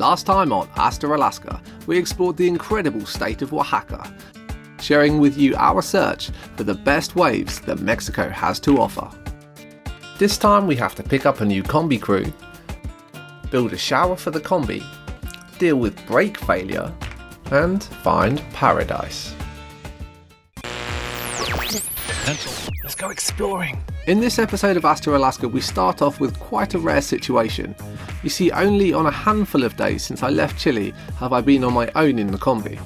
Last time on Hasta Alaska, we explored the incredible state of Oaxaca, sharing with you our search for the best waves that Mexico has to offer. This time we have to pick up a new Kombi crew, build a shower for the Kombi, deal with brake failure, and find paradise. Let's go exploring. In this episode of Hasta Alaska, we start off with quite a rare situation. You see, only on a handful of days since I left Chile have I been on my own in the Kombi.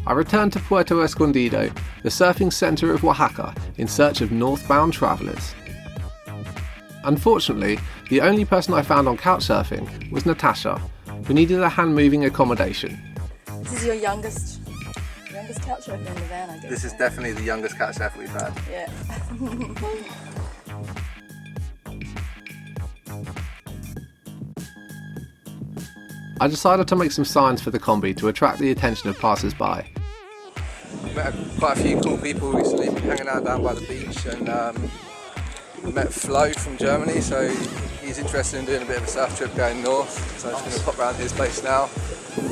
I returned to Puerto Escondido, the surfing centre of Oaxaca, in search of northbound travellers. Unfortunately, the only person I found on couchsurfing was Natasha, who needed a hand-moving accommodation. This is your youngest couchsurfer in the van, I guess. This is definitely the youngest couchsurfer we've had. Yeah. I decided to make some signs for the Kombi to attract the attention of passers-by. Met quite a few cool people recently, been hanging out down by the beach, and met Flo from Germany, so he's interested in doing a bit of a surf trip going north, so I'm just going to pop around his place now,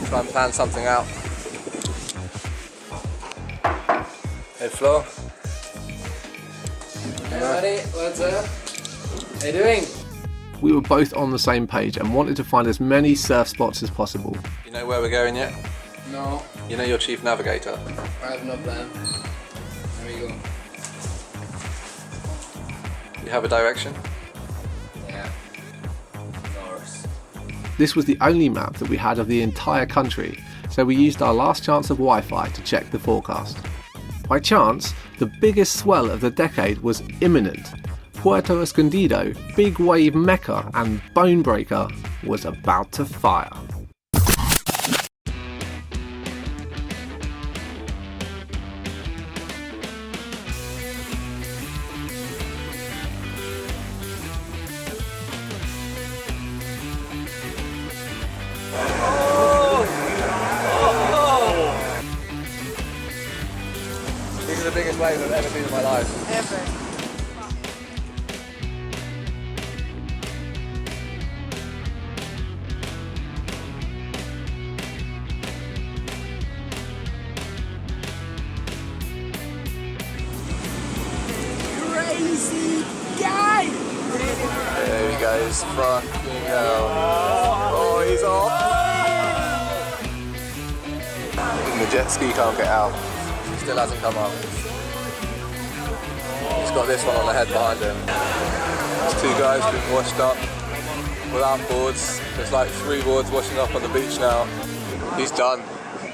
try and plan something out. Hey Flo. Hey buddy, what's up? How you doing? We were both on the same page and wanted to find as many surf spots as possible. You know where we're going yet? No. You know your chief navigator? I have no plan. Here we go. You have a direction? Yeah. North. This was the only map that we had of the entire country, so we used our last chance of Wi-Fi to check the forecast. By chance, the biggest swell of the decade was imminent. Puerto Escondido, big wave mecca and bone breaker, was about to fire. This is the biggest wave I've ever seen in my life. Ever. Crazy guy! There he goes, fucking hell. Oh, he's off! And the jet ski can't get out. Still hasn't come up. He's got this one on the head behind him. There's two guys being washed up without boards. There's like 3 boards washing up on the beach now. He's done.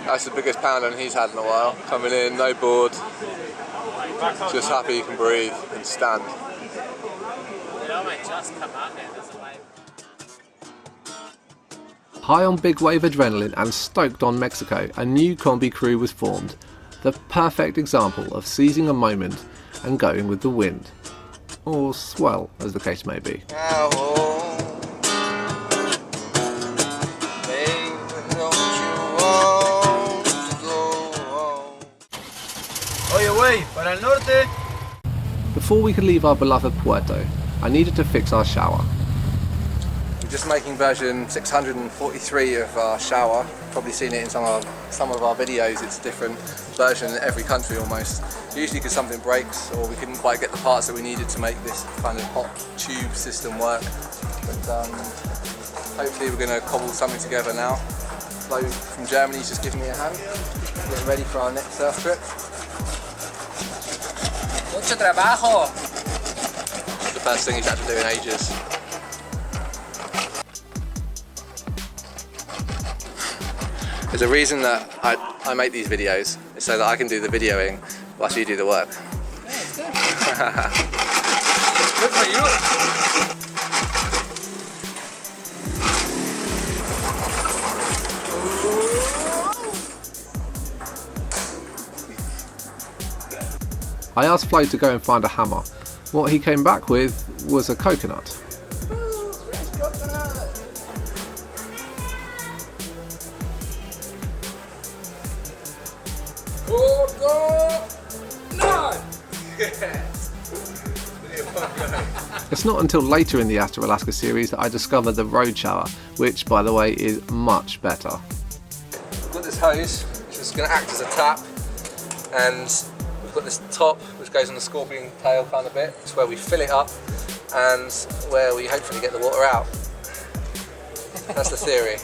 That's the biggest pounder he's had in a while. Coming in, no board. Just happy he can breathe and stand. High on big wave adrenaline and stoked on Mexico, a new Kombi crew was formed. The perfect example of seizing a moment and going with the wind. Or swell, as the case may be. Para el norte. Before we could leave our beloved Puerto, I needed to fix our shower. We're just making version 643 of our shower. Probably seen it in some of our videos. It's a different version in every country almost. Usually because something breaks or we couldn't quite get the parts that we needed to make this kind of hot tube system work. But hopefully we're going to cobble something together now. Flo from Germany is just giving me a hand. Getting ready for our next surf trip. Mucho trabajo. The first thing he's had to do in ages. There's a reason that I make these videos, it's so that I can do the videoing whilst you do the work. Yeah, it's good. It's good for you. I asked Flo to go and find a hammer. What he came back with was a coconut. It's not until later in the Hasta Alaska series that I discovered the road shower, which by the way is much better. We've got this hose, which is going to act as a tap, and we've got this top which goes on the scorpion tail kind of bit. It's where we fill it up and where we hopefully get the water out. That's the theory.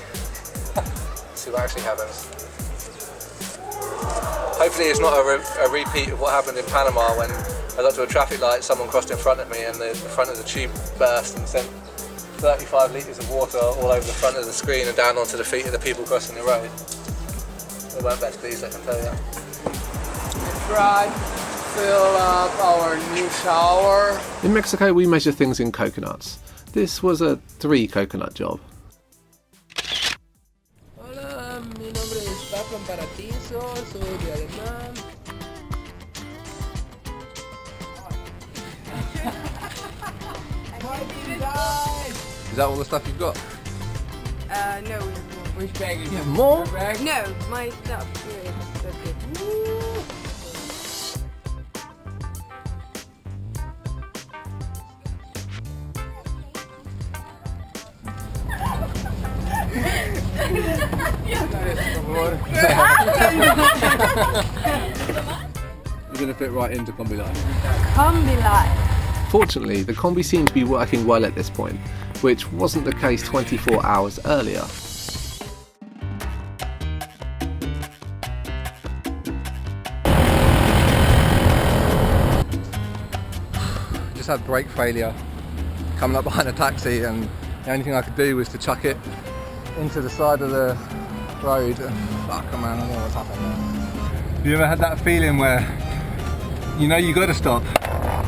Let's see what actually happens. Hopefully it's not a repeat of what happened in Panama when I got to a traffic light, someone crossed in front of me and the front of the tube burst and sent 35 litres of water all over the front of the screen and down onto the feet of the people crossing the road. They weren't best pleased, I can tell you that. We tried to fill up our new shower. In Mexico we measure things in coconuts. This was a 3 coconut job. Hola, mi nombre es Papa Paratizo, soy de Alemán. Is that all the stuff you've got? No, we have more. Which bag is it? More? Bag? No, my stuff. Yeah, that's it. You're going to fit right into Kombi line. Kombi life. Fortunately, the Kombi seemed to be working well at this point, which wasn't the case 24 hours earlier. Just had brake failure coming up behind a taxi, and the only thing I could do was to chuck it into the side of the road. And fuck, man, I don't know what's happening. Have you ever had that feeling where you know you got to stop,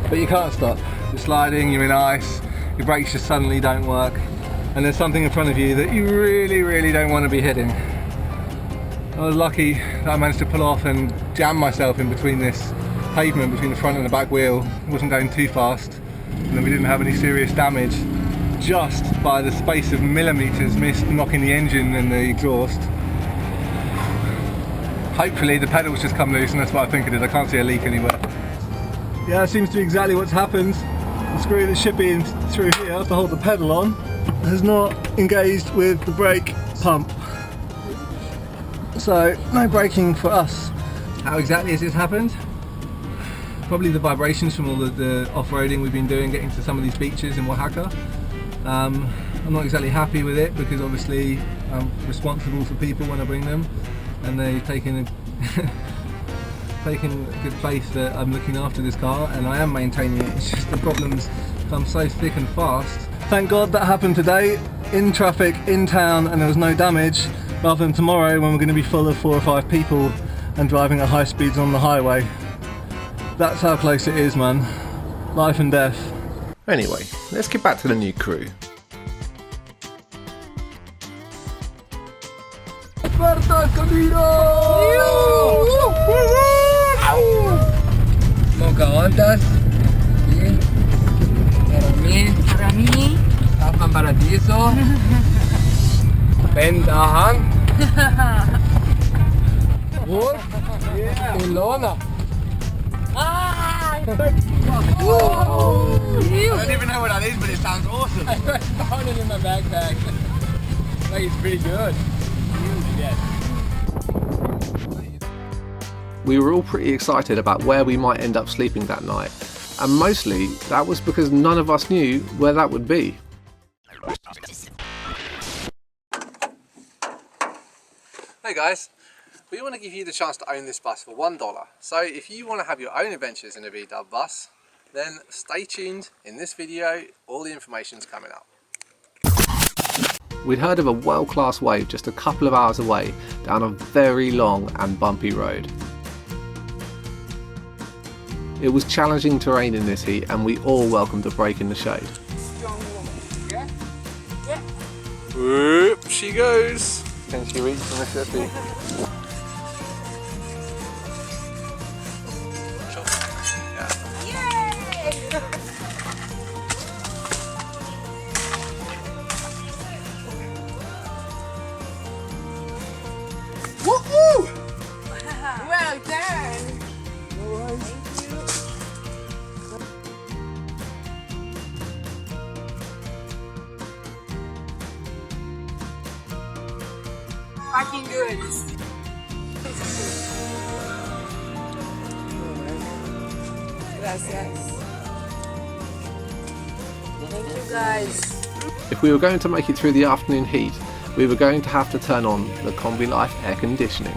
but you can't stop? You're sliding, you're in ice, your brakes just suddenly don't work, and there's something in front of you that you really don't want to be hitting. I was lucky that I managed to pull off and jam myself in between this pavement, between the front and the back wheel. It wasn't going too fast, and then we didn't have any serious damage, just by the space of millimetres missed knocking the engine and the exhaust. Hopefully the pedals just come loose, and that's what I think it is. I can't see a leak anywhere. Yeah, that seems to be exactly what's happened. The screw that should be in through here to hold the pedal on has not engaged with the brake pump. So no braking for us. How exactly has this happened? Probably the vibrations from all the off-roading we've been doing, getting to some of these beaches in Oaxaca. I'm not exactly happy with it because obviously I'm responsible for people when I bring them, and they've taken a good place that I'm looking after this car, and I am maintaining it. It's just the problems come so thick and fast. Thank God that happened today, in traffic, in town, and there was no damage, rather than tomorrow when we're going to be full of 4 or 5 people and driving at high speeds on the highway. That's how close it is, man. Life and death. Anyway, let's get back to the new crew. Puerto Escondido! Pocahontas. Sí. Para mí. Papa Paratizo. Pendahan. Wood. Ilona. I don't even know what that is, but it sounds awesome. I found it in my backpack. Like it's pretty good. Yeah. We were all pretty excited about where we might end up sleeping that night, and mostly that was because none of us knew where that would be. Hey guys, we want to give you the chance to own this bus for $1. So if you want to have your own adventures in a VW bus, then stay tuned. In this video, all the information's coming up. We'd heard of a world-class wave just a couple of hours away down a very long and bumpy road. It was challenging terrain in this heat, and we all welcomed a break in the shade. Yeah? Yeah. Whoop, she goes. Can she reach from the 50? Woohoo! Well done. fucking good. Gracias. Thank you guys. If we were going to make it through the afternoon heat, we were going to have to turn on the Kombi Life air conditioning.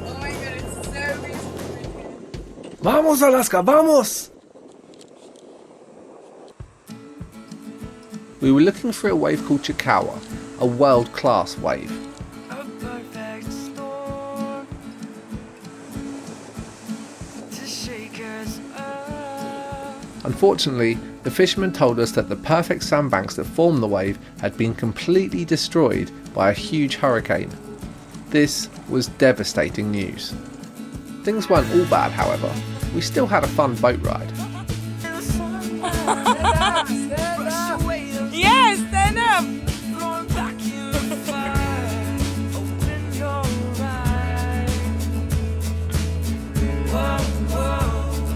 Oh my god, it's so beautiful. Vamos, Alaska, vamos! We were looking for a wave called Chikawa, a world-class wave. A perfect storm to shake us up. Unfortunately, the fishermen told us that the perfect sandbanks that formed the wave had been completely destroyed by a huge hurricane. This was devastating news. Things weren't all bad, however. We still had a fun boat ride. Yes, stand up.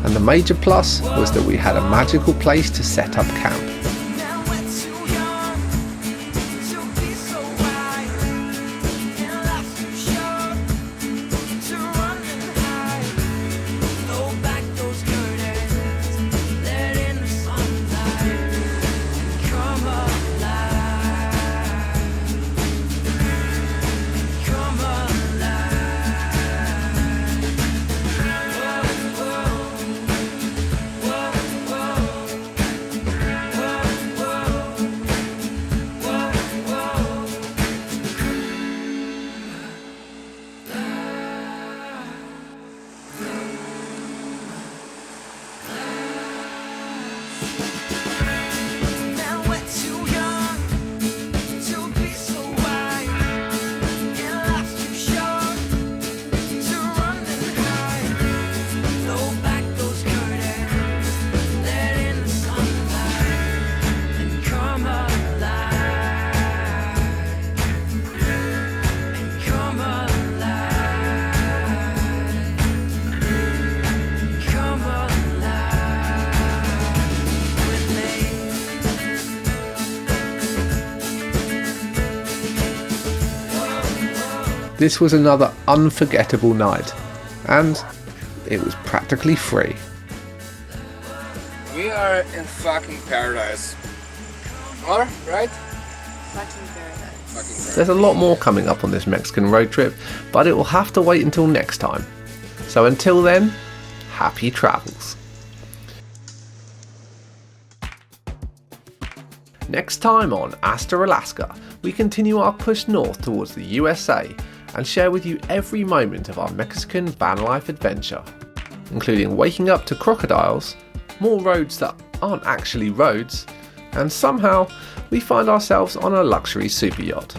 And the major plus was that we had a magical place to set up camp. This was another unforgettable night, and it was practically free. We are in fucking paradise. Or, right? Fucking paradise. Fucking paradise. There's a lot more coming up on this Mexican road trip, but it will have to wait until next time. So until then, happy travels. Next time on Hasta Alaska, we continue our push north towards the USA and share with you every moment of our Mexican van life adventure, including waking up to crocodiles, more roads that aren't actually roads, and somehow we find ourselves on a luxury super yacht.